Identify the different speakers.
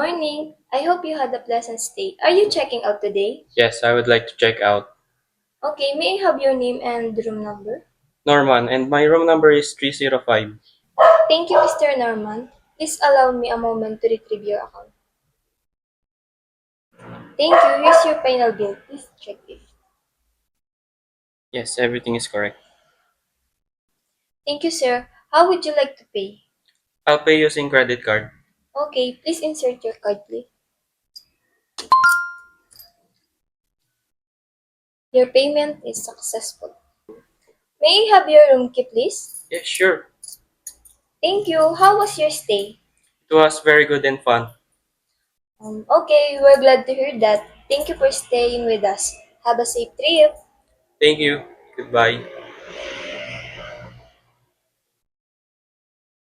Speaker 1: morning. I hope you had a pleasant stay. Are you checking out today?
Speaker 2: Yes, I would like to check out.
Speaker 1: Okay, may I have your name and room number?
Speaker 2: Norman, and my room number is 305.
Speaker 1: Thank you, Mr. Norman. Please allow me a moment to retrieve your account. Thank you. Here's your final bill. Please check it.
Speaker 2: Yes, everything is correct.
Speaker 1: Thank you, sir. How would you like to pay?
Speaker 2: I'll pay using credit card.
Speaker 1: Okay, please insert your card, please. Your payment is successful. May I have your room key, please?
Speaker 2: Yes, sure.
Speaker 1: Thank you. How was your stay?
Speaker 2: It was very good and fun.
Speaker 1: Okay, we're glad to hear that. Thank you for staying with us. Have a safe trip.
Speaker 2: Thank you. Goodbye.